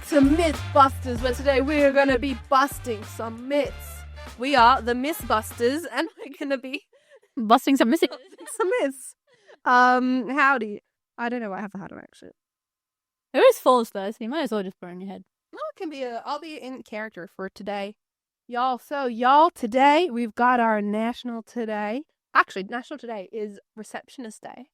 to Mythbusters, where today we're going to be busting some myths. We are the Mythbusters, and we're going to be busting some myths. some myths. Howdy. I don't know why I have the hat on, actually. There is false though, so you might as well just put it on your head. Well, it can be I'll be in character for today. Y'all, today we've got our National Today. Actually, National Today is Receptionist Day.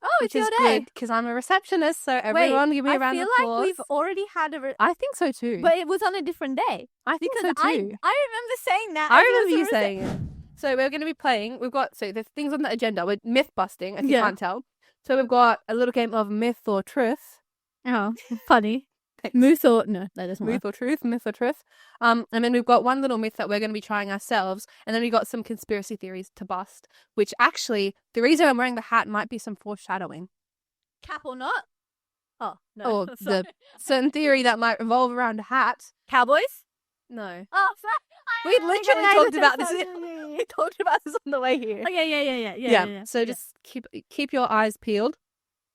Oh, it's your day. Because I'm a receptionist, so everyone give me a round of applause. I feel like we've already had I think so too. But it was on a different day. I think so too. I remember saying that. I remember you saying it. So we're going to be playing. We've got, so there's things on the agenda. We're myth busting, if you can't tell. So we've got a little game of myth or truth. Oh, funny. Moose or, no, that doesn't work. Myth or truth. And then we've got one little myth that we're going to be trying ourselves. And then we've got some conspiracy theories to bust, which actually, the reason I'm wearing the hat might be some foreshadowing. Cap or not? Oh, no. Or the certain theory that might revolve around a hat. Cowboys? No. Oh, we literally talked about this. We talked about this on the way here. Oh, yeah. So just keep your eyes peeled.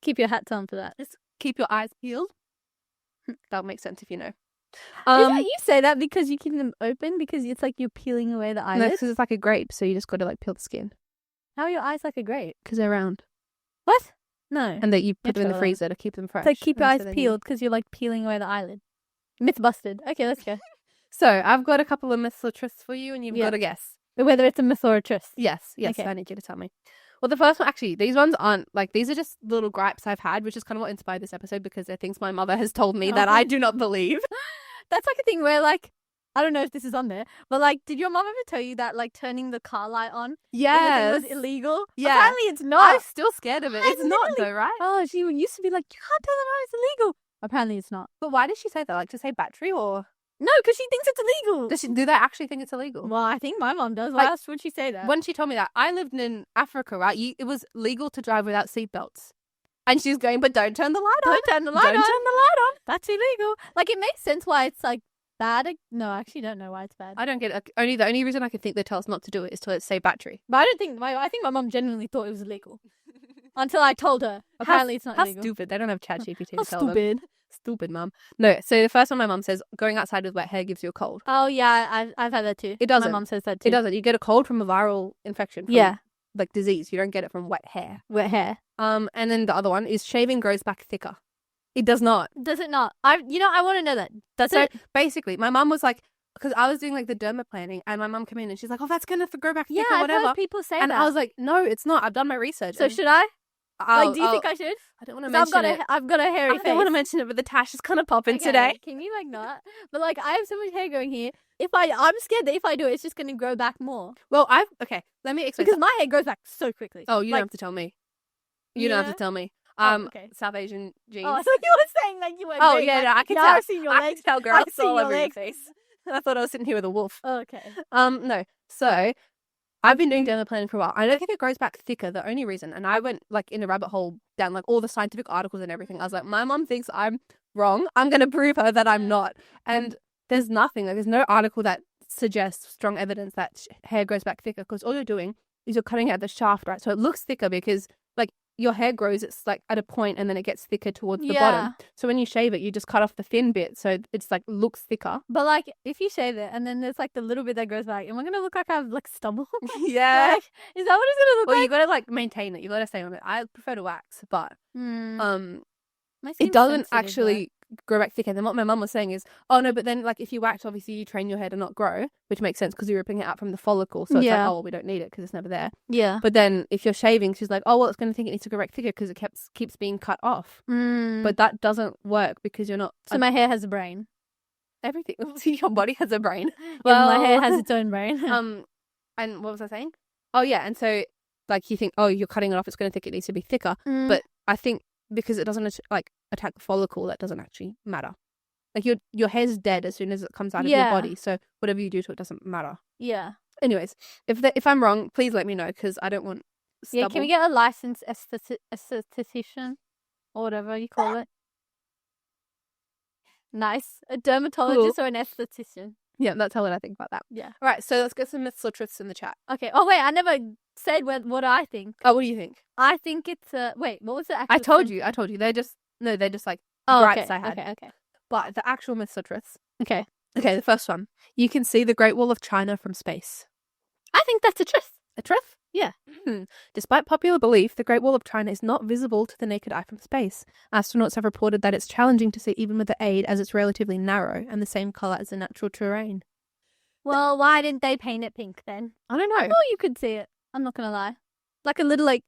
Keep your hats on for that. Just keep your eyes peeled. That'll make sense if you know. Is that you say that because you keep them open? Because it's like you're peeling away the eyelids? No, because it's like a grape, so you just got to like peel the skin. How are your eyes like a grape? Because they're round. What? No. And that you put them in the freezer to keep them fresh. It's like keep your eyes peeled because you're like peeling away the eyelid. Myth busted. Okay, let's go. So I've got a couple of myths or truths for you, and you've got to guess. Whether it's a myth or a truth. Yes, okay. I need you to tell me. Well, the first one, actually, these ones aren't, like, these are just little gripes I've had, which is kind of what inspired this episode, because they're things my mother has told me that I do not believe. That's like a thing where, like, I don't know if this is on there, but, like, did your mom ever tell you that, like, turning the car light on was illegal? Yeah. Apparently it's not. I'm still scared of it. It's not, though, right? Oh, she used to be like, you can't turn it on, it's illegal. Apparently it's not. But why did she say that? Like, to say battery, or? No, because she thinks it's illegal. Do they actually think it's illegal? Well, I think my mom does. Why else would she say that? When she told me that, I lived in Africa, right? It was legal to drive without seatbelts. And she's going, but don't turn the light on. Don't turn the light on. That's illegal. Like, it makes sense why it's, like, bad. No, I actually don't know why it's bad. I don't get it. The only reason I can think they tell us not to do it is to say battery. But I think my mom genuinely thought it was illegal. Until I told her. Apparently it's not illegal. How stupid. They don't have ChatGPT to tell stupid. them. Stupid, mum. No, so the first one my mum says, going outside with wet hair gives you a cold. Oh, yeah, I've had that too. It doesn't. My mum says that too. It doesn't. You get a cold from a viral infection. From, like, disease. You don't get it from wet hair. Wet hair. And then the other one is shaving grows back thicker. It does not. Does it not? I want to know that. Does it? Basically, my mum was like, because I was doing like the dermaplaning, and my mum came in and she's like, oh, that's going to grow back thicker, whatever. I've heard people say that. And I was like, no, it's not. I've done my research. So should I? Do you think I should? I don't want to mention it. I've got a hairy face. I don't want to mention it, but the tash is kind of popping today. Can you, like, not? But, like, I have so much hair going here. I'm scared that if I do it, it's just going to grow back more. Well, okay, let me explain. Because my hair grows back so quickly. Oh, you don't have to tell me. You don't have to tell me. Okay. South Asian genes. Oh, I thought you were saying, like, you were no, I can tell. I've seen your legs. I can tell, girl. I saw all over your face. I thought I was sitting here with a wolf. Oh, okay. No. So, I've been doing dermaplaning for a while. I don't think it grows back thicker. The only reason, and I went like in a rabbit hole down like all the scientific articles and everything. I was like, my mom thinks I'm wrong. I'm going to prove her that I'm not. And there's nothing. Like, there's no article that suggests strong evidence that hair grows back thicker, because all you're doing is you're cutting out the shaft, right? So it looks thicker because like your hair grows, it's like at a point and then it gets thicker towards the bottom. So when you shave it, you just cut off the thin bit, so it's like looks thicker. But like if you shave it and then there's like the little bit that grows back, am I gonna look like I have like stubble? Yeah. Like, is that what it's gonna look like? Well, you gotta like maintain it. You gotta stay on it. I prefer to wax, but it doesn't actually grow back thicker. And then what my mum was saying is, oh no, but then like if you wax, obviously you train your hair to not grow, which makes sense because you're ripping it out from the follicle. So it's like, oh well, we don't need it because it's never there. Yeah. But then if you're shaving, she's like, oh well, it's going to think it needs to grow back thicker because it keeps being cut off. But that doesn't work because you're not. So my hair has a brain. Everything. Your body has a brain. Well, my hair has its own brain. And what was I saying? Oh yeah, and so like you think, oh, you're cutting it off, it's going to think it needs to be thicker. But I think because it doesn't like attack the follicle, that doesn't actually matter. Like your hair's dead as soon as it comes out of your body, so whatever you do to it doesn't matter. Yeah. Anyways, if I'm wrong, please let me know because I don't want stubble. Yeah, can we get a licensed esthetician or whatever you call it? Nice, a dermatologist or an esthetician. Yeah, that's how I think about that. Yeah. All right, so let's get some myths or truths in the chat. Okay. Oh, wait, I never said what I think. Oh, what do you think? I think it's wait, what was the actual I told you. They're just like gripes I had. Okay. but the actual myths are truths. Okay. Okay, the first one. You can see the Great Wall of China from space. I think that's a truth. A truth? Yeah. Despite popular belief, the Great Wall of China is not visible to the naked eye from space. Astronauts have reported that it's challenging to see even with the aid, as it's relatively narrow and the same colour as the natural terrain. Well, why didn't they paint it pink then? I don't know. Oh, you could see it. I'm not gonna lie. Like a little like.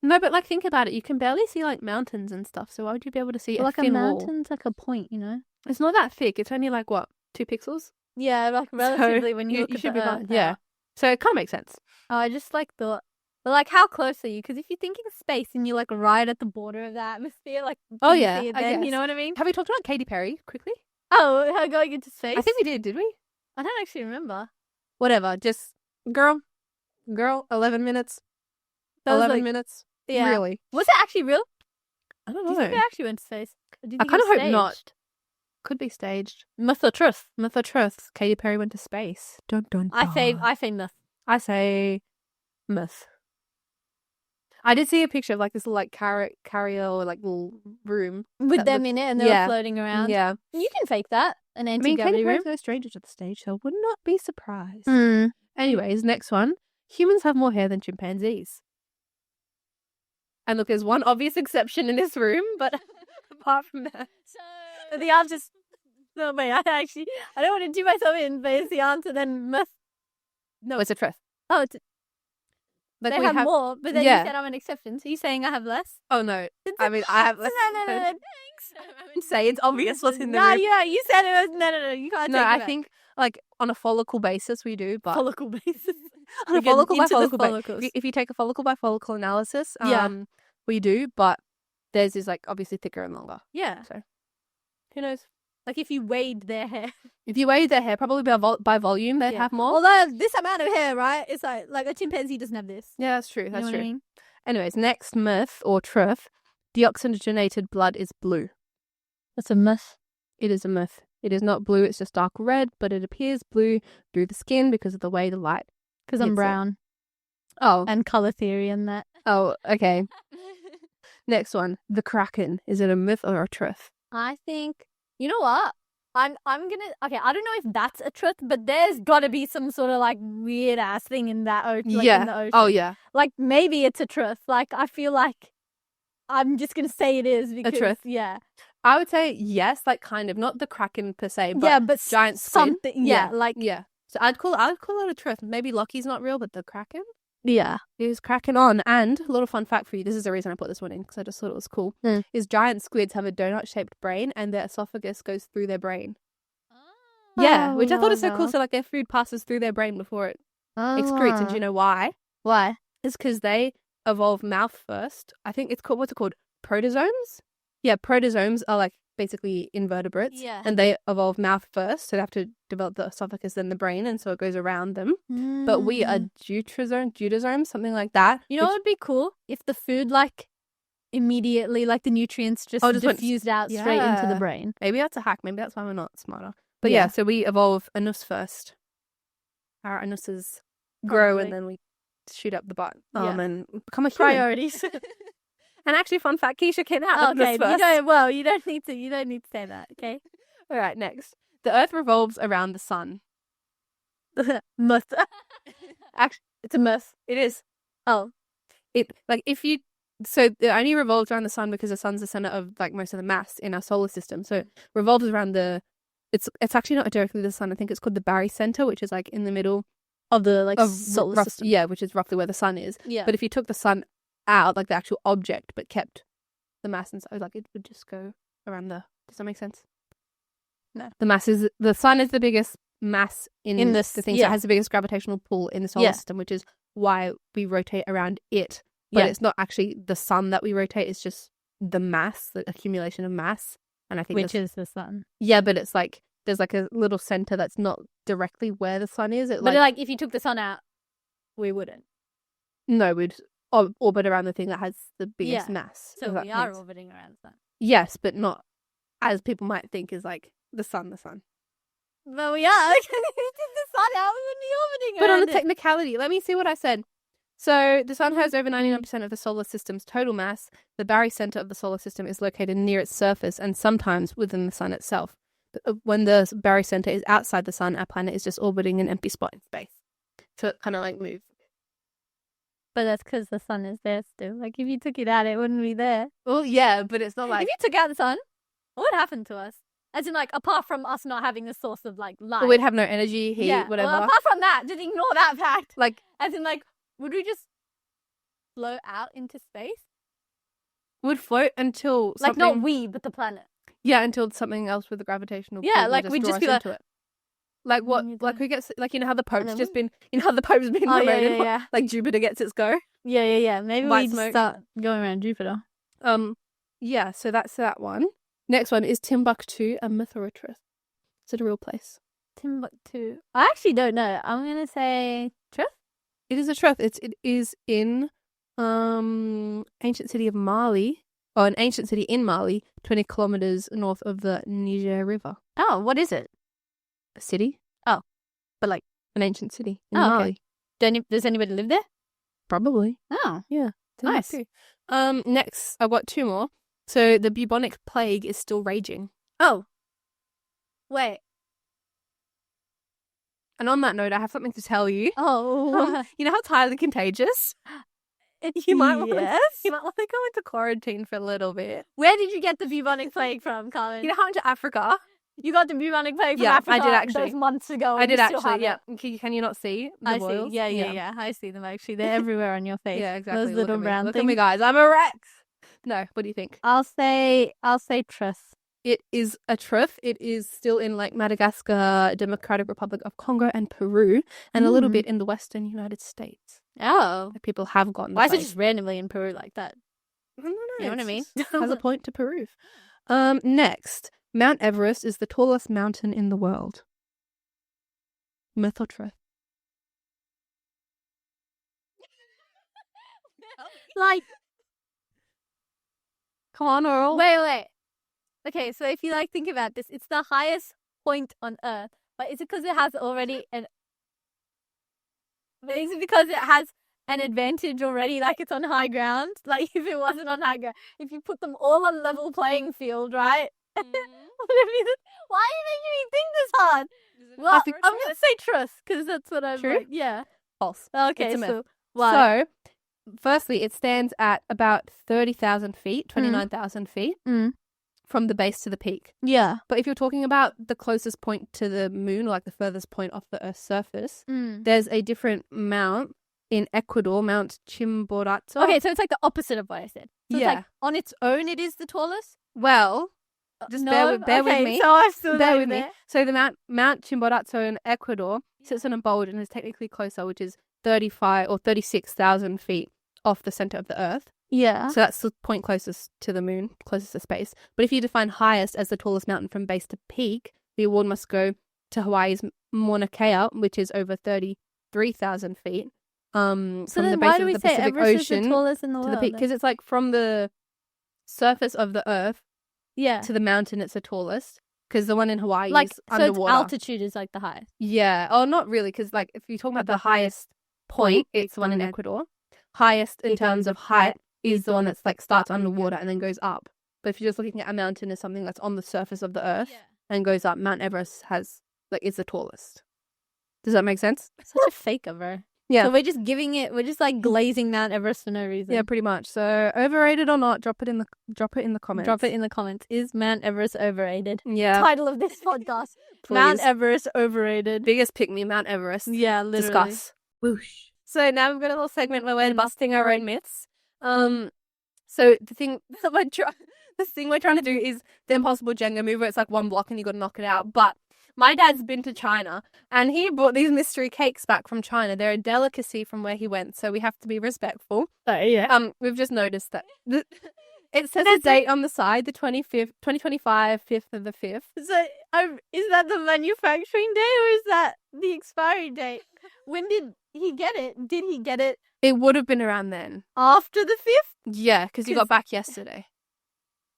No, but like think about it. You can barely see like mountains and stuff. So why would you be able to see Like a a thin wall? mountain's like a point, you know? It's not that thick. It's only like what, 2 pixels? Yeah, like relatively when you look you at should the be fine. Earth Yeah. out. So it kind of makes sense. Oh, I just like thought, but like how close are you? Because if you're thinking space and you're like right at the border of the atmosphere, like Oh, can you yeah, see it I then, you guess. know what I mean? Have we talked about Katy Perry quickly? Oh, her going into space. I think we did we? I don't actually remember. Whatever. Just girl, 11 minutes. That was 11 like- minutes. Yeah. Really? Was it actually real? I don't Do you know. think they actually went to space? Or do you I think kind it of was hope not. staged? Could be staged. Myth or truth? Myth or truth? Katy Perry went to space. Dun, dun, I say dun. myth. I say myth. I did see a picture of like this little like carrier or like little room With that them looked- in it and they yeah. were floating around. Yeah. You can fake that. An I mean, anti-gravity Katy room. Perry's no stranger to the stage, so I would not be surprised. Hmm. Anyways, next one. Humans have more hair than chimpanzees. And look, there's one obvious exception in this room, but apart from that. So the answer's no, wait. I don't want to do myself in, but it's the answer then myth. No, it's a truth. Oh, it's, Like they we have more, but then yeah. you said I'm an exception. So you saying I have less? Oh no. I mean, I have less. No, thanks. I would say it's obvious what's in the No, room. yeah, you said it was no. You can't. No, take it I back. think like on a follicle basis we do, but follicle basis. on a We're getting follicle by into the follicle follicles. if you take a follicle by follicle analysis, Yeah. we do, but theirs is like obviously thicker and longer. Yeah, Who knows? like if you weighed their hair. If you weigh their hair, probably by volume, they'd have more. Although this amount of hair, right? It's like a chimpanzee doesn't have this. Yeah, that's true. You That's know true. what I mean? Anyways, next myth or truth: deoxygenated blood is blue. That's a myth. It is a myth. It is not blue. It's just dark red, but it appears blue through the skin because of the way the light. Because I'm Hits it. brown Oh, and color theory and that. oh, okay. Next one: the kraken. Is it a myth or a truth? I think you know what? I'm gonna okay. I don't know if that's a truth, but there's got to be some sort of like weird ass thing in that ocean. Like, in the ocean. Oh, yeah. Like maybe it's a truth. Like I feel like I'm just gonna say it is because truth? Yeah. I would say yes, like kind of, not the kraken per se, but yeah, but giant squid. something. Yeah, like yeah. So I'd call it a truth. Maybe Loki's not real, but the kraken yeah. is cracking on. And a little fun fact for you: this is the reason I put this one in because I just thought it was cool. Mm. Is giant squids have a donut-shaped brain, and their esophagus goes through their brain. Yeah, which I thought was so cool. So like their food passes through their brain before it excretes. And do you know why? why? It's because they evolve mouth first. I think it's called, what's it called? Protozoans? Yeah, protozoans are like basically invertebrates. Yeah. And they evolve mouth first. So they have to develop the esophagus, then the brain. And so it goes around them. But we are deuterozomes, something like that. You know what would be cool if the food like immediately like the nutrients just, just went- diffused out straight into the Yeah. brain. Maybe that's a hack. Maybe that's why we're not smarter. But yeah, so we evolve anus first. Our anuses grow Probably. and then we shoot up the butt Yeah. and become a human. Priorities. And actually, fun fact, Keisha came out of Okay, this first. you don't need to say that, okay? All right, next. The Earth revolves around the sun. Myth. Actually, It's a myth. it is. Oh. So it only revolves around the sun because the sun's the center of like most of the mass in our solar system. So it revolves around it's actually not directly the sun. I think it's called the barycenter, which is like in the middle Of the like of solar system. Yeah, which is roughly where the sun is. Yeah. But if you took the sun out, like the actual object, but kept the mass inside, like it would just go around Does that make sense? No. The sun is the biggest mass in this- the thing. So yeah. it has the biggest gravitational pull in the solar Yeah. system, which is why we rotate around it. But Yeah. it's not actually the sun that we rotate. It's just the mass, the accumulation of mass. And I think which is the sun. yeah, but it's like there's like a little center that's not directly where the sun is. But like if you took the sun out, we wouldn't. No, we'd orbit around the thing that has the biggest Yeah. mass. So if that we are makes- orbiting around the sun. Yes, but not as people might think is like the sun. But we are. If we took the sun out, we wouldn't be orbiting But on around a it. technicality, let me see what I said. So the sun has over 99% of the solar system's total mass. The barycenter of the solar system is located near its surface and sometimes within the sun itself. When the barycenter is outside the sun, our planet is just orbiting an empty spot in space. So it kind of like moves. But that's because the sun is there still. Like, if you took it out, it wouldn't be there. Well, yeah, but it's not like... If you took out the sun, what would happen to us? As in, like, apart from us not having a source of, like, light. Well, we'd have no energy, heat, whatever. Well, apart from that, just ignore that fact. Like, as in, like, would we just float out into space? would float until Like, something... not we, but the planet. Yeah, until something else with a gravitational pull Yeah, will like, we'd draw just us be like... into it. Like what? you Like die. who gets? Like, you know how the Pope's then just been? You know how the Pope's been Oh, yeah, promoted? yeah. Like Jupiter gets its go. Yeah. Maybe White we just smoke. start going around Jupiter. Yeah. So that's that one. Next one is Timbuktu, a myth or a truth? Is it a real place? Timbuktu. I actually don't know. I'm gonna say truth. It is a truth. It is in ancient city of Mali, or an ancient city in Mali, 20 kilometers north of the Niger River. Oh, what is it? A city? Oh, but like an ancient city in Oh, Mali. does anybody live there? Probably. Oh, Nice. Nice. Next, I've got two more. So the bubonic plague is still raging. oh. Wait. And on that note, I have something to tell you. Oh, You know how it's highly contagious? it's You might want yes. you might want to go into quarantine for a little bit. Where did you get the bubonic plague from, Colin? You know how into Africa? You got the bubonic plague from Yeah, I Africa did actually. those months ago. I and did you still actually, have yeah. it. Can you not see the I boils? see. Yeah. I see them actually. They're everywhere on your face. Yeah, exactly. Those Look little at me. brown Look things. at me, guys. I'm a Rex. No, what do you think? I'll say truth. It is a truth. It is still in like Madagascar, Democratic Republic of Congo, and Peru, and a little bit in the Western United States. Oh. Like, people have gotten. Why is the it just randomly in Peru like that? I don't know. You know what I mean? Has a point to Peru. Next, Mount Everest is the tallest mountain in the world. Myth or truth? Like, Come on, Oral. wait. Okay, so if you like think about this, it's the highest point on Earth, but is it because it has already an? But is it because it has an advantage already? Like it's on high ground. Like if it wasn't on high ground, if you put them all on level playing field, right? Why are you making me think this hard? Well, think I'm so. gonna say trust because that's what I'm. True? Like, yeah. False. Okay. It's a myth. So why? So, firstly, it stands at about 30,000 feet, 29,000 feet Mm. from the base to the peak. Yeah. But if you're talking about the closest point to the moon, like the furthest point off the Earth's surface, Mm. there's a different mount in Ecuador, Mount Chimborazo. Okay, so it's like the opposite of what I said. So it's Yeah. like on its own, it is the tallest. Well, just no? bear with Okay, me. So I'm still Bear like with me. there. So the Mount Chimborazo in Ecuador sits on a bulge and is technically closer, which is 35 or 36,000 feet off the center of the Earth. Yeah. So that's the point closest to the moon, closest to space. But if you define highest as the tallest mountain from base to peak, the award must go to Hawaii's Mauna Kea, which is over 33,000 feet. So From then the why base do of we the say Pacific Everest is the Ocean tallest in the to world? the peak, because it's like from the surface of the Earth yeah. to the mountain, it's the tallest. Because the one in Hawaii Like is so, its underwater. altitude is like the highest. Yeah. Oh, not really, because like if you're talking about the the highest point, it's the one in Ecuador. Highest in terms of height is the one that's like starts underwater and then goes up. But if you're just looking at a mountain as something that's on the surface of the Earth and goes up, Mount Everest is the tallest. Does that make sense? Such a faker, bro. Yeah. So we're just we're just like glazing Mount Everest for no reason. Yeah, pretty much. So overrated or not? Drop it in the comments. Drop it in the comments. Is Mount Everest overrated? Yeah. Title of this podcast: Please. Mount Everest overrated. Biggest pick me, Mount Everest. Yeah, literally. Discuss. Whoosh. So now we've got a little segment where we're busting our own myths. So the thing that we're trying to do is the impossible Jenga move where it's like one block and you got to knock it out. But my dad's been to China and he brought these mystery cakes back from China. They're a delicacy from where he went, so we have to be respectful. Oh, yeah. We've just noticed that it says a date on the side, the 25th, 2025, 5th of the 5th. So, is that the manufacturing date or is that the expiry date? When did he get it? Did he get it It would have been around then. after the 5th? Yeah, because you got back yesterday.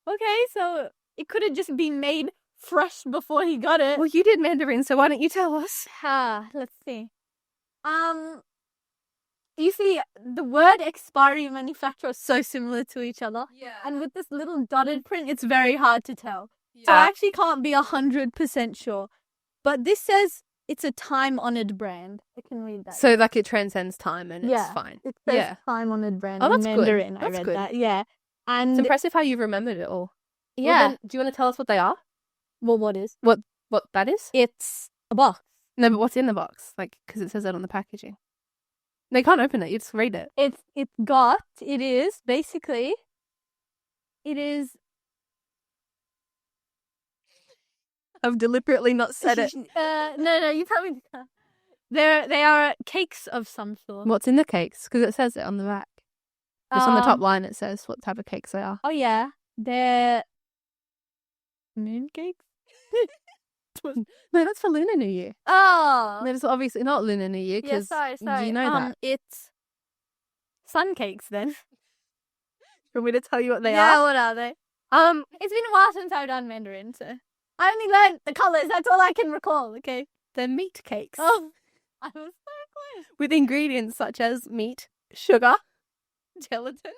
Okay, so it could have just been made fresh before he got it. Well, you did Mandarin, so why don't you tell us? Let's see. you see, the word expiry and manufacturer are so similar to each other. Yeah. And with this little dotted print, it's very hard to tell. So I actually can't be 100% sure. But this says it's a time-honored brand. I can read that. So like it transcends time and it's Yeah. fine. It says Yeah. time-honored brand Oh, in that's good. Mandarin. I That's read good. that. Yeah. It's And impressive how you've remembered it all. Well, yeah. then, do you want to tell us what they are? Well, what is? What that is? It's a box. No, but what's in the box? Like, because it says that on the packaging. They can't open it. You just read it. It is basically, it is. I've deliberately not said it. No, you tell me. They are cakes of some sort. What's in the cakes? Because it says it on the back. Just on the top line, it says what type of cakes they are. Oh yeah, they're moon cakes. No, that's for Lunar New Year. Oh, That is obviously not Lunar New Year. yeah. Because Sorry. you know that. It's sun cakes then. For me to tell you what they Yeah, are. what are they? It's been a while since I've done Mandarin, so I only learned the colors. That's all I can recall. Okay. They're meat cakes. Oh, I was so close. With ingredients such as meat, sugar, gelatin.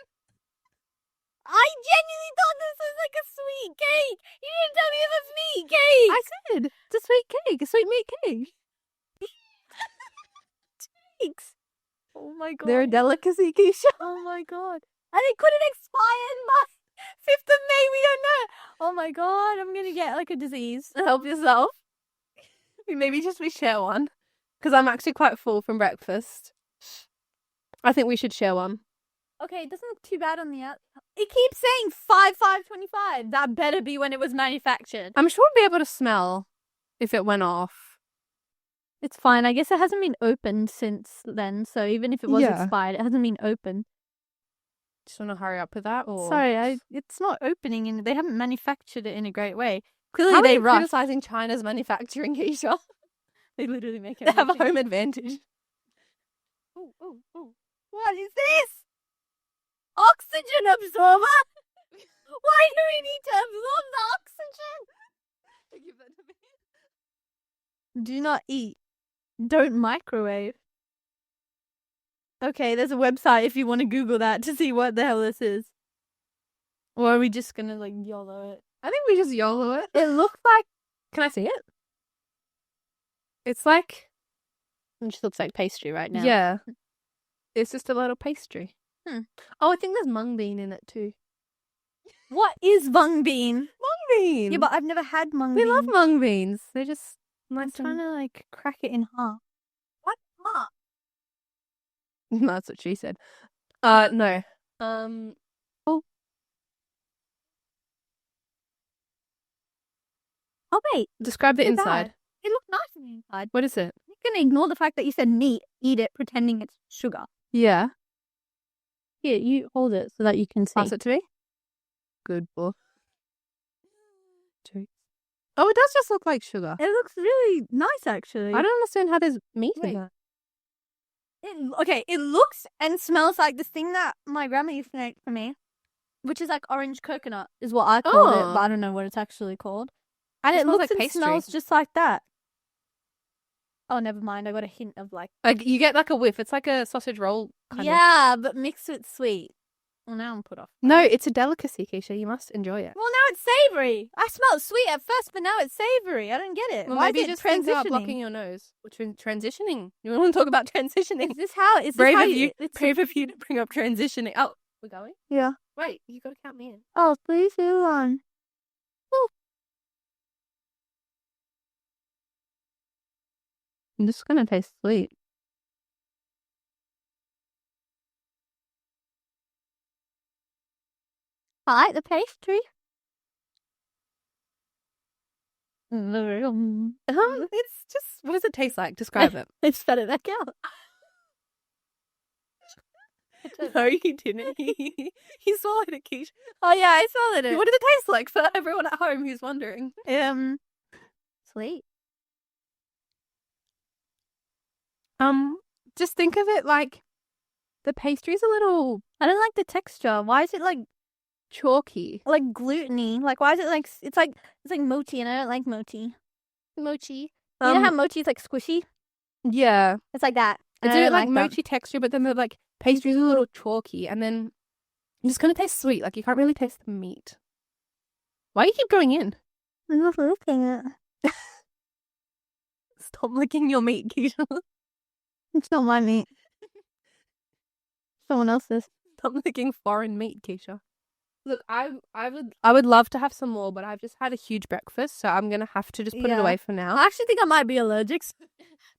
I genuinely thought this was like a sweet cake. You didn't tell me it was meat cake. I said it's a sweet cake, a sweet meat cake. Cakes. Oh my god. They're a delicacy, Keisha. Oh my god. And it couldn't expire in my 5th of May. We don't know. Oh my god. I'm gonna get like a disease. Help yourself. Maybe just we share one. Because I'm actually quite full from breakfast. I think we should share one. Okay, it doesn't look too bad on the outside. It keeps saying 5/5/25. That better be when it was manufactured. I'm sure we'll be able to smell if it went off. It's fine. I guess it hasn't been opened since then. So even if it was Yeah. expired, it hasn't been opened. Just want to hurry up with that? Or Sorry, it's not opening and they haven't manufactured it in a great way. How Clearly are they you rushed. criticizing China's manufacturing, Keisha? They literally make They have a everything. home advantage. Ooh. What is this? Oxygen absorber? Why do we need to absorb the oxygen? Give that to me. Do not eat. Don't microwave. Okay, there's a website if you want to Google that to see what the hell this is. Or are we just gonna like YOLO it? I think we just YOLO it. It looks like. Can I see it? It's like... It just looks like pastry right now. Yeah. It's just a little pastry. Hmm. Oh, I think there's mung bean in it too. What is mung bean? Mung bean! Yeah, but I've never had mung we bean. love mung beans. They're just I'm nice trying to like crack it in half. What? That's what she said. No. Oh wait, Describe the too bad. inside. It looked nice on the inside. What is it? You can ignore the fact that you said meat. Eat it, pretending it's sugar. Yeah. Here, you hold it so that you can see. Pass it to me. Good boy. Oh, it does just look like sugar. It looks really nice, actually. I don't understand how there's meat Wait. in that. It looks and smells like this thing that my grandma used to make for me, which is like orange coconut, is what I called it, Oh. but I don't know what it's actually called. And It it, smells looks like and pastry. smells just like that. Oh, never mind. I got a hint of like Like you get like a whiff. It's like a sausage roll kind of. yeah, but mixed with sweet. Well, now I'm put off. No, it's a delicacy, Keisha. You must enjoy it. Well, now it's savory. I smelled sweet at first, but now it's savory. I don't get it. Well, Why maybe is it just think about transitioning? blocking your nose. Transitioning. You want to talk about transitioning? Is this how? Is this Brave how of you. It's Brave of you to bring up transitioning. Oh, we're going. yeah. Wait, you got to count me in. Oh, 3, 2, 1. This is gonna taste sweet. I like the pastry. It's just. What does it taste like? Describe it. I spat it back out. No, you didn't. He swallowed it, Keisha. Oh yeah, I swallowed it. What did it taste like for everyone at home who's wondering? Sweet. Just think of it like the pastry's a little I don't like the texture. Why is it like chalky. gluteny? Like why is it like it's like mochi and I don't like mochi. Mochi. You know how mochi is like squishy? Yeah. It's like that. It's I a bit don't like like that. mochi texture, but then the like pastry's a little chalky, and then it's just gonna taste sweet. Like you can't really taste the meat. Why do you keep going in? I'm just looking at. Stop licking your meat, Keisha. It's not my meat. Someone else's. Stop licking foreign meat, Keisha. Look, I would love to have some more, but I've just had a huge breakfast, so I'm gonna have to just put it Yeah. away for now. I actually think I might be allergic.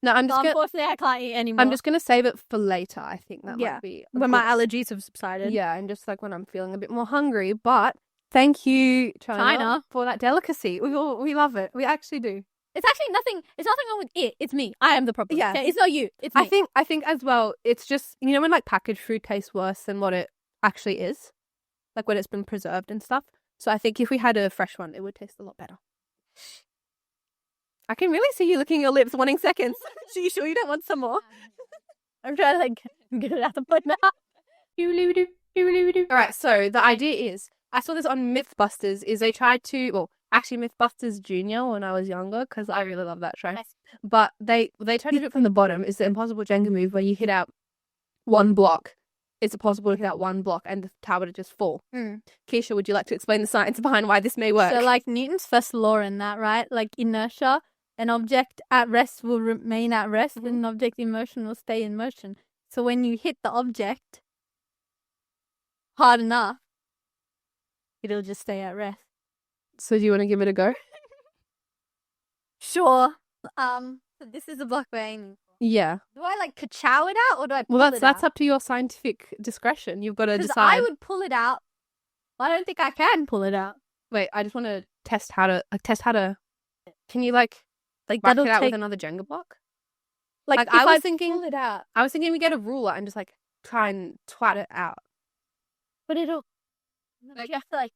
No, I'm So just gonna unfortunately, I can't eat anymore. I'm just gonna save it for later. I think that Yeah, might be a when my good- allergies have subsided. yeah, and just like when I'm feeling a bit more hungry. But thank you, China. for that delicacy. We love it. We actually do. It's actually nothing. It's nothing wrong with it. It's me. I am the problem. Yeah. Okay? It's not you. It's me. I think as well. It's just when like packaged food tastes worse than what it actually is, like when it's been preserved and stuff. So I think if we had a fresh one, it would taste a lot better. I can really see you licking your lips, wanting seconds. Are you sure you don't want some more? I'm trying to like get it out of my mouth. All right, so the idea is, I saw this on Mythbusters, is they tried to, well, actually Mythbusters Junior when I was younger, because I really love that show. Nice. But they tried to do it from the bottom. It's the impossible Jenga move where you hit out one block. It's impossible to hit out one block and the tower to just fall. Mm. Keisha, would you like to explain the science behind why this may work? So like Newton's first law in that, right? Like inertia, an object at rest will remain at rest, and an object in motion will stay in motion. So when you hit the object hard enough, it'll just stay at rest. So do you want to give it a go? Sure. So this is the block we're aiming for. Yeah. Do I like ka-chow it out, or do I pull Well, it that's out? up to your scientific discretion. You've got to Because decide. I would pull it out. I don't think I can pull it out. Wait, I just want to test how to. Can you like Like whack that'll it out take. with another Jenga block? Like like, if I was I thinking- pull it out, I was thinking we get a ruler and just like try and twat it out. but it'll. Like- You have to like.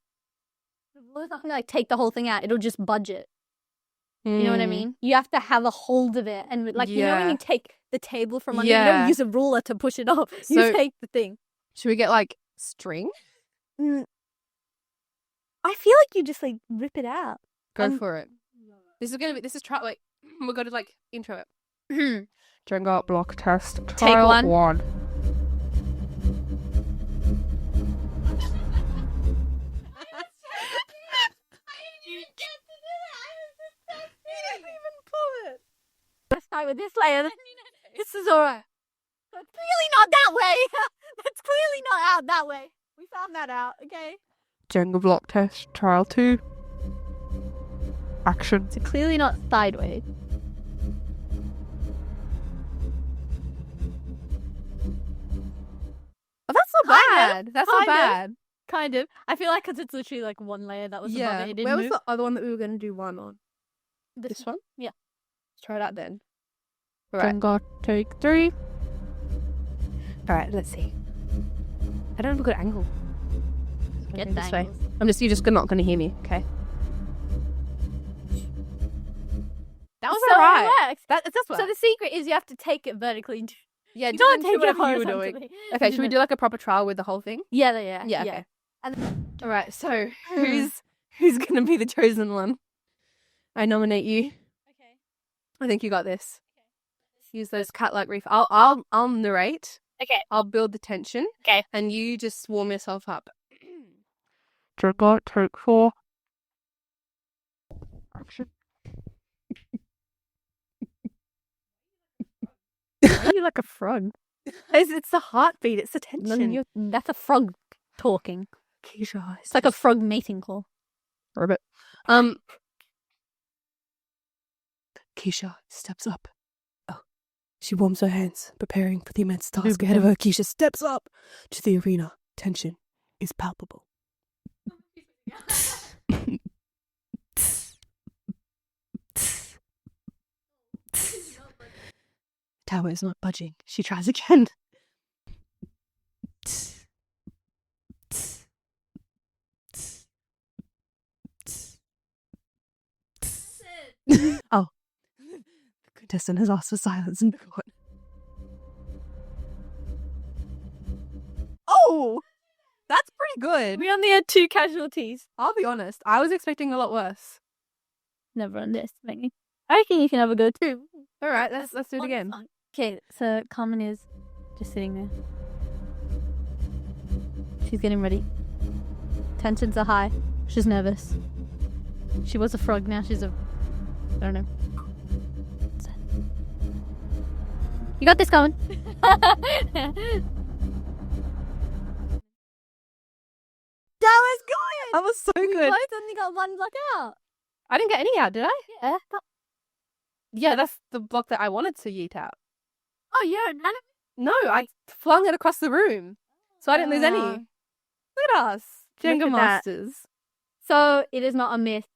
It's not gonna like take the whole thing out. It'll just budge it. You know what I mean? You have to have a hold of it, and like you know when Yeah. you take the table from under, you Yeah. don't use a ruler to push it off. So- You take the thing. Should we get like string? I feel like you just like rip it out. Go for it. This is try. Wait, we're gonna like intro it. Jenga block test. Take one. 1. Let's start with this layer. This is alright. It's clearly not that way. It's clearly not out that way. We found that out, okay? Jenga block test trial 2. Action. It's clearly not sideways. Oh, that's not Kind of, bad. That's not kind of. bad. Kind of. I feel like because it's literally like one layer that was above Yeah. it. It didn't Where was move. the other one that we were gonna do one on? This This one? Yeah. Let's try that then. Right. Jenga Take 3. All right. Let's see. I don't have a good angle. Get Okay, the this way. angles. You're just not gonna hear me. Okay. That was So alright. it works. That's what. So the secret is you have to take it vertically. yeah. You don't take it whatever you were doing. horizontally. Okay. Should we do like a proper trial with the whole thing? Yeah, yeah, Yeah. yeah. Okay. And All right. So who's gonna be the chosen one? I nominate you. okay. I think you got this. Use those cat-like reef. I'll narrate. Okay. I'll build the tension. Okay. And you just warm yourself up. Jenga, take 4. Action. You're like a frog. It's the heartbeat. It's the tension. That's a frog talking. Keisha, It's like a frog mating call. Ribbit. Keisha steps up. Oh. She warms her hands, preparing for the immense task ahead of her. Keisha steps up to the arena. Tension is palpable. Tower is not budging. She tries again. Oh. The contestant has asked for silence in the court. Oh! That's pretty good. We only had 2 casualties. I'll be honest. I was expecting a lot worse. Never underestimate me. I reckon you can have a go too. All right, let's do it One again. fun. Okay, so Carmen is just sitting there. She's getting ready. Tensions are high. She's nervous. She was a frog, now she's a... I don't know. You got this, Carmen. That was good. That was so We good. both only got one block out. I didn't get any out, did I? Yeah. Yeah, that's the block that I wanted to yeet out. Oh, yeah. None of No, I flung it across the room. So I didn't lose any. Ah. Look at us. Look Jenga at that. masters. So it is not a myth.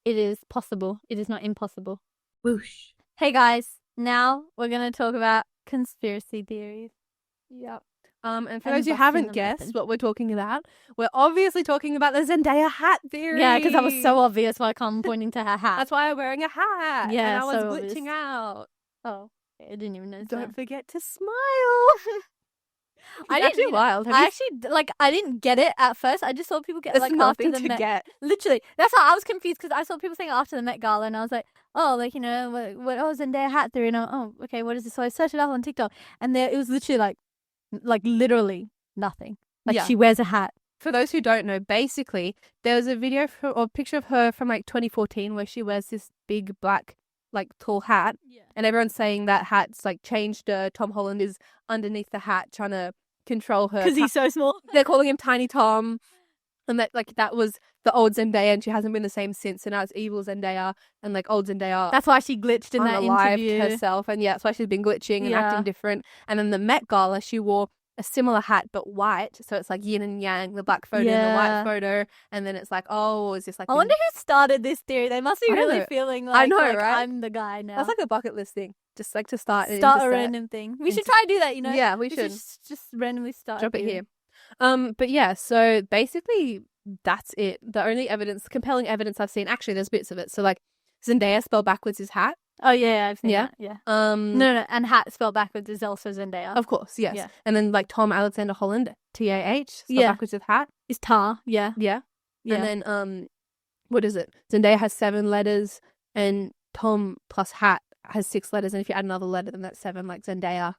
It is possible. It is not impossible. Whoosh. Hey guys, now we're gonna talk about conspiracy theories. Yep. And for And those who busting haven't them guessed open. what we're talking about, we're obviously talking about the Zendaya hat theory. Yeah, because that was so obvious why I'm pointing to her hat. That's why I'm wearing a hat. Yeah, and I was so glitching obvious. out. Oh, I didn't even notice Don't that. forget to smile. I It's didn't actually either. wild. Have I you- actually I didn't get it at first. I just saw people get There's like after nothing the to Met. get. Literally, that's how I was confused because I saw people saying after the Met Gala, and I was like, oh, like what was Zendaya hat theory? And okay, what is this? So I searched it up on TikTok, and there it was literally like literally nothing. Like Yeah. she wears a hat. For those who don't know, basically, there was a video or picture of her from like 2014 where she wears this big black, like tall hat, Yeah. and everyone's saying that hat's like changed. Tom Holland is underneath the hat trying to control her. Because he's so small. They're calling him Tiny Tom, and that was the old Zendaya, and she hasn't been the same since. And now it's evil Zendaya, and like old Zendaya That's why she glitched in that unalived interview. herself, and yeah, that's why she's been glitching and Yeah. acting different. And then the Met Gala, she wore a similar hat but white, so it's like yin and yang, the black photo and the white Yeah. photo, and then it's like, oh, is this like? I wonder who started this theory. They must be I don't really know. feeling I like, know, like right? I'm the guy now. That's like a bucket list thing, just like to start it start a into set. random thing. We should Into- try to do that, you know? Yeah, we We should just randomly start. drop a it theory. here. But yeah, so basically that's it. The only compelling evidence I've seen, actually, there's bits of it. So like Zendaya spelled backwards is hat. Oh yeah, I've seen Yeah? that. Yeah. No, And hat spelled backwards is also Zendaya. of course, yes. Yeah. And then like Tom Alexander Holland, TAH, spelled Yeah. backwards with hat. Is tar. Yeah. Yeah. Yeah. And then what is it? Zendaya has 7 letters, and Tom plus hat has 6 letters, and if you add another letter, then that's 7, like Zendaya.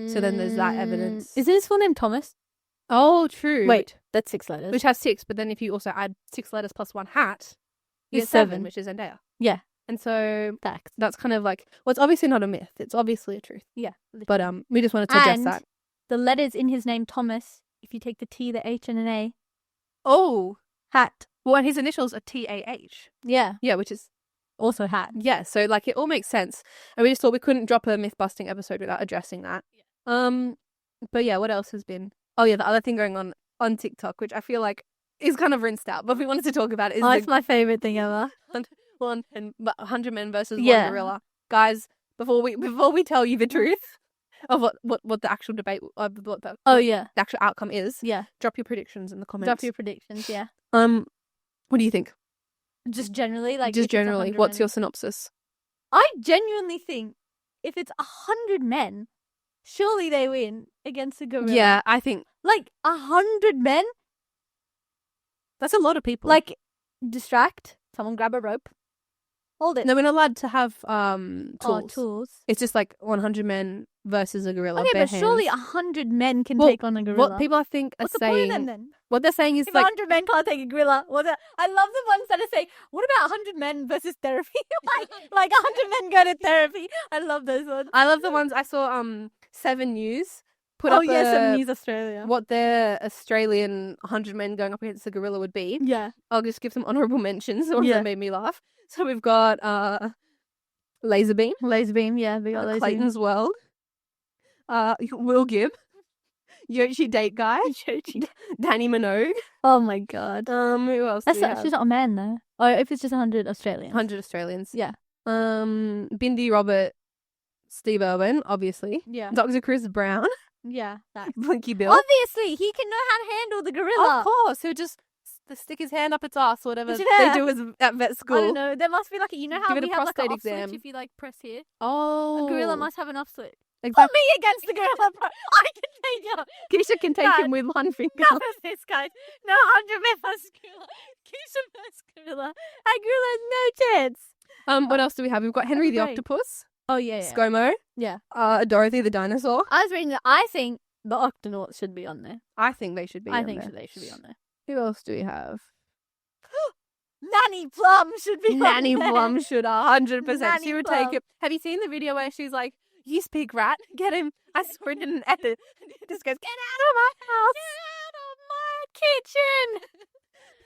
So then there's that evidence. Isn't his full name Thomas? Oh, true. Wait, that's 6 letters. Which has 6, but then if you also add 6 letters plus 1 hat, you Is get 7, 7. which is Zendaya. Yeah. And so Facts. that's kind of like, well, it's obviously not a myth. It's obviously a truth. Yeah. But we just wanted to address And that. the letters in his name Thomas, if you take the T, the H, and an A, Oh, hat. well, and his initials are TAH. Yeah. Yeah, which is, Also hat. yeah, so like it all makes sense. And we just thought we couldn't drop a myth busting episode without addressing that. But yeah, what else has been? Oh yeah, the other thing going on TikTok, which I feel like is kind of rinsed out, but if we wanted to talk about it, is It's my favorite thing ever. 100 men versus Yeah. one gorilla. Guys, before we tell you the truth of what the actual debate of what the Yeah. actual outcome is, Yeah. drop your predictions in the comments. Drop your predictions. Yeah. What do you think? Just generally, like Just if it's generally, 100 what's men. your synopsis? I genuinely think if it's 100 men, surely they win against a gorilla. Yeah, I think Like 100 men. that's a lot of people. Like distract. Someone grab a rope. Hold it. no, we're not allowed to have tools. Oh, tools. It's just like 100 men versus a gorilla. Okay, bare but surely hands. 100 men can Well, take on a gorilla. What people I think are What's the point saying, of them then? what they're saying is If like 100 men can't take a gorilla, I love the ones that are saying, what about 100 men versus therapy? like 100 men go to therapy. I love those ones. I love the ones I saw 7 News put Oh, up yes, a- News Australia. what their Australian 100 men going up against a gorilla would be. Yeah. I'll just give some honourable mentions, the ones Yeah. that made me laugh. So we've got Laserbeam, Laser beam, yeah. We got laser Clayton's World, Will Gibb, Yoshi Date Guy, beam. Danny Minogue. Oh my god. Who else? That's do we not, have? she's not a man though. Or if it's just 100 Australians. 100 Australians. Yeah. Bindi Robert, Steve Irwin, obviously. Yeah. Dr. Chris Brown, Yeah. That. Blinky Bill. Obviously, he can know how to handle the gorilla. Of course, he'll just stick his hand up its ass or whatever Yeah. they do at vet school. I don't know. There must be like you know how Give it we a have like an prostate off exam. switch if you like press here. Oh, A gorilla must have an off switch. Put Exactly. me against the gorilla, bro. I can take you. Keisha can take No. him with one finger. That was this guy. No 100 men versus gorilla. Keisha versus gorilla. A gorilla has no chance. What else do we have? We've got Henry the great. Octopus. Oh yeah. ScoMo, Yeah. Dorothy the dinosaur. I was reading that. I think the Octonauts should be on there. I think they should be. I on think there. they should be on there. Who else do we have? Nanny Plum should be Nanny on there. Plum should 100%. Nanny She would Plum. take it. Have you seen the video where she's like, "You speak rat, get him." I saw it in an edit. It just goes, "Get out of my house! Get out of my kitchen.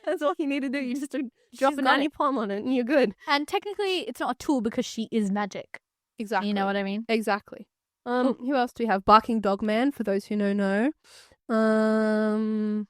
That's all you need to do. You just drop She's a got Nanny it. Plum on it, and you're good. And technically, it's not a tool because she is magic. Exactly. You know what I mean? Exactly. Who else do we have? Barking Dog Man, for those who know. An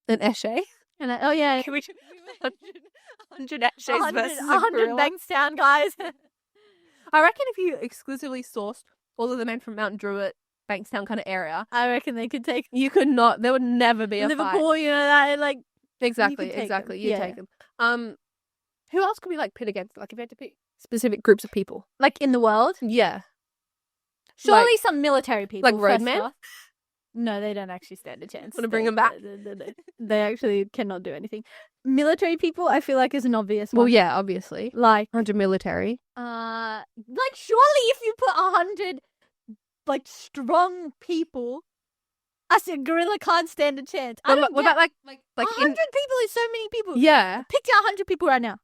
Eshe. And oh yeah, Can we do 100 Eshes 100, versus a 100 gorilla? Bankstown guys. I reckon if you exclusively sourced all of the men from Mount Druitt, Bankstown kind of area, I reckon they could take you could not. There would never be a fight. Liverpool. You know that like Exactly. take 'em. Exactly. You Yeah. take them. Who else could we like pit against? Like if you had to pick specific groups of people. in the world. Yeah. Surely some military people. like first Roadman? off. No, they don't actually stand a chance. Wanna bring 'em back? They actually cannot do anything. Military people, I feel like is an obvious Well, one. yeah, obviously. Like 100 military. surely if you put 100 strong people, I said gorilla can't stand a chance. I don't What get- about like 100 people is so many people. Yeah. Picture 100 people right now,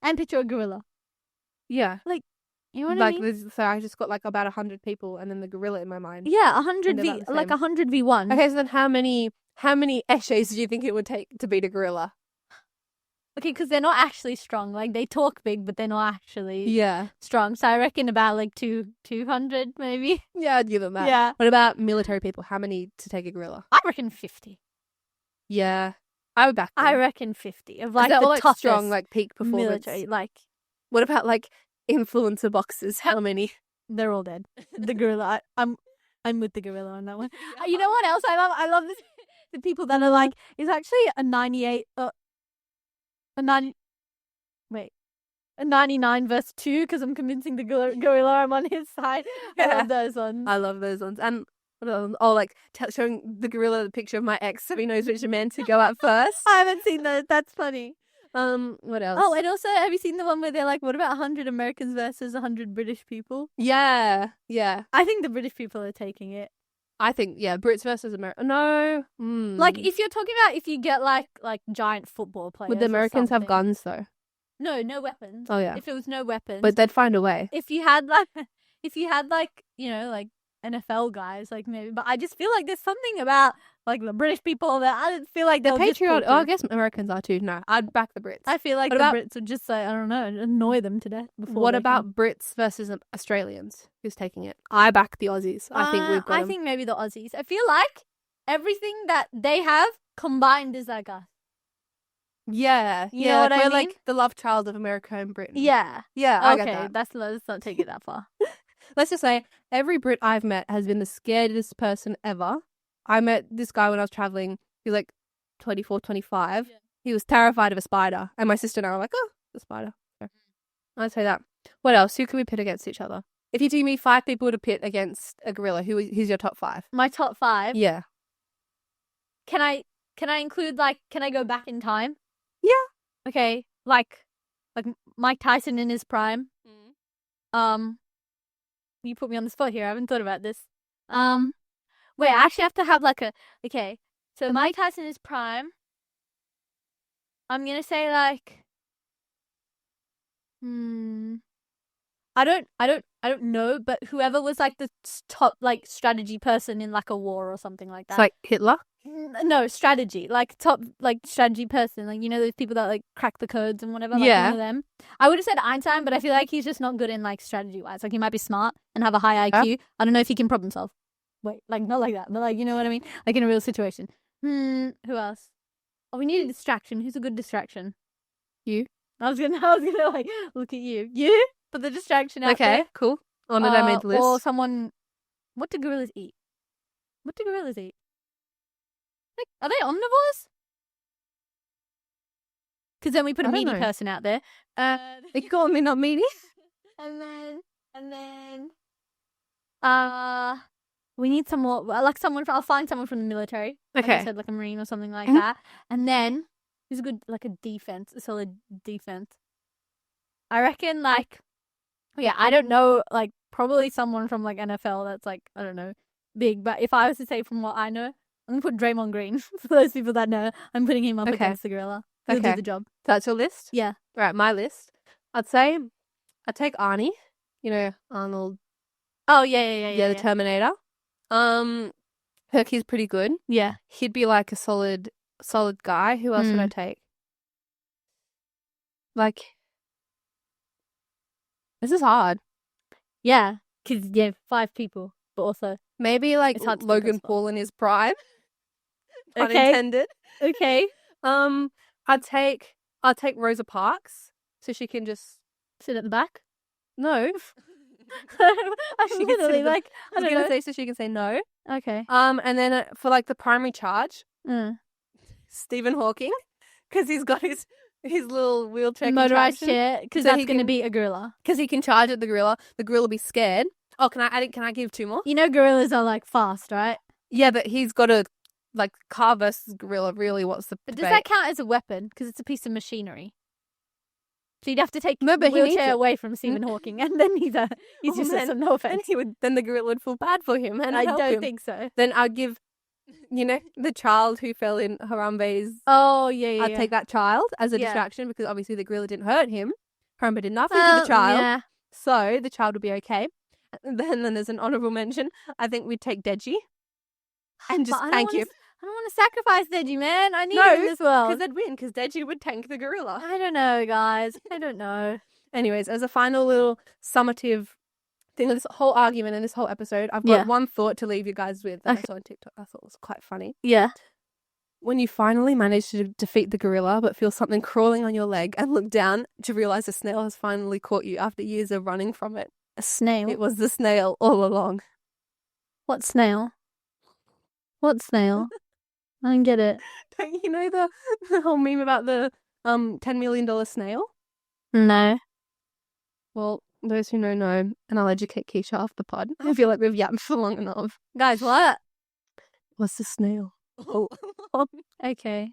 and picture a gorilla. Yeah. You know what I mean? So I just got like about 100 people and then the gorilla in my mind. Yeah, 100 And they're v about the like same. 100 v1. Okay, so then how many Eshes do you think it would take to beat a gorilla? Okay, because they're not actually strong. Like they talk big, but they're not actually Yeah. strong. So I reckon about 200 maybe. Yeah, I'd give them that. Yeah, What about military people? How many to take a gorilla? I reckon 50. Yeah. I would back them. I reckon 50 of Is like that the all, toughest strong, like peak performance? military. What about like influencer boxers? How many? They're all dead. The gorilla. I'm with the gorilla on that one. You know what else I love? I love this. The people that are like, it's actually a 98. A 99 verse 2 because I'm convincing the gorilla I'm on his side. I Yeah. love those ones. I love those ones. And what else? Oh, like showing the gorilla the picture of my ex so he knows which man to go at first. I haven't seen those. That's funny. What else? Oh, and also, have you seen the one where they're like, what about 100 Americans versus 100 British people? yeah. Yeah. I think the British people are taking it. I think, yeah, Brits versus America. No. Like, if you're talking about if you get like giant football players. Would the or Americans have something. guns though? No, no weapons. Oh, yeah. If it was no weapons. But they'd find a way. if you had NFL guys, like maybe. But I just feel like there's something about like the British people that I don't feel like The they'll just pull patriot. Oh, I through. guess Americans are too. No, I'd back the Brits. I feel like What the about- Brits would just I don't know, annoy them to death. Before What they about Brits versus Australians? Who's taking it? I back the Aussies. I think we've got I 'em. think maybe the Aussies. I feel like everything that they have combined is like us. Yeah. You know what I we're mean? like the love child of America and Britain. Yeah. Yeah, I Okay. get that. Let's not take it that far. Let's just say every Brit I've met has been the scaredest person ever. I met this guy when I was traveling. He was like 24, 25. Yeah. He was terrified of a spider. And my sister and I were like, oh, the spider. So, I'd say that. What else? Who can we pit against each other? If you do me 5 people to pit against a gorilla, who's your top 5? My top 5. Yeah. Can I include can I go back in time? Yeah. Okay. Like Mike Tyson in his prime. You put me on the spot here. I haven't thought about this. Wait, I actually have to have okay. So Mike Tyson is prime. I'm gonna say I don't know, but whoever was the top strategy person in a war or something like that. It's like Hitler. No, strategy. Top strategy person. Those people that crack the codes and whatever. Yeah. One of them. I would have said Einstein, but I feel like he's just not good in strategy wise. He might be smart and have a high IQ. I don't know if he can problem solve. Wait, not like that, but you know what I mean? In a real situation. Who else? Oh, we need a distraction. Who's a good distraction? You. I was gonna look at you. You? Put the distraction out Okay, there. cool. Honored I made the list. Or someone. What do gorillas eat? What do gorillas eat? Are they omnivores? Because then we put a I don't meaty know. person out there. They call me not meaty. And then, we need some more. Someone. I'll find someone from the military. Like I Okay. said, a marine or something like Mhm. that. And then who's a good, a solid defense. I reckon Yeah, I don't know, like, probably someone from, like, NFL that's, like, I don't know, big. But if I was to say from what I know, I'm gonna put Draymond Green. For those people that know, I'm putting him up Okay. against the gorilla. He'll Okay. do the job. That's your list? Yeah. Right, my list. I'd say I'd take Arnie. You know, Arnold. Oh, yeah. The Terminator. Hercules pretty good. Yeah. He'd be like a solid guy. Who else would I take? Like, this is hard. Yeah. Because, yeah, 5 people. But also, Maybe like It's hard to think Logan as well. Paul in his prime. Pun Okay. intended. okay. I'd take Rosa Parks so she can just Sit at the back. no. I'm She can sit literally at the- like, I was gonna say so she can say no. Okay. And then for like the primary charge, Mm. Stephen Hawking, because he's got his little wheelchair Motorized contraption. chair, because So that's he going to can- be a gorilla. Because he can charge at the gorilla. The gorilla will be scared. Oh, can I give 2 more? You know gorillas are, like, fast, right? Yeah, but he's got a like car versus gorilla. Really, what's the But does debate? that count as a weapon? Because it's a piece of machinery. So you'd have to take No, the but he needs wheelchair it. away from Stephen Hawking, and then he's Oh, useless. man. And no And offense. then the gorilla would feel bad for him, and I help don't him. think so. Then I'd give, the child who fell in Harambe's. Oh yeah. I'd take that child as a Yeah. distraction because obviously the gorilla didn't hurt him. Harambe did nothing to the child, Yeah. so the child would be okay. And then there's an honourable mention. I think we'd take Deji and just But I don't thank wanna you I don't want to sacrifice Deji, man. I need No, him as well. because they'd win because Deji would tank the gorilla. I don't know, guys. I don't know. Anyways, as a final little summative thing of this whole argument and this whole episode, I've got Yeah. one thought to leave you guys with that I Okay. saw on TikTok. I thought was quite funny. Yeah. When you finally manage to defeat the gorilla but feel something crawling on your leg and look down to realize the snail has finally caught you after years of running from it. A snail. It was the snail all along. What snail? What snail? I don't get it. Don't you know the whole meme about the $10 million snail? No. Well, those who know, and I'll educate Keisha off the pod. I feel like we've yapped for long enough. Guys, what? What's the snail? Okay.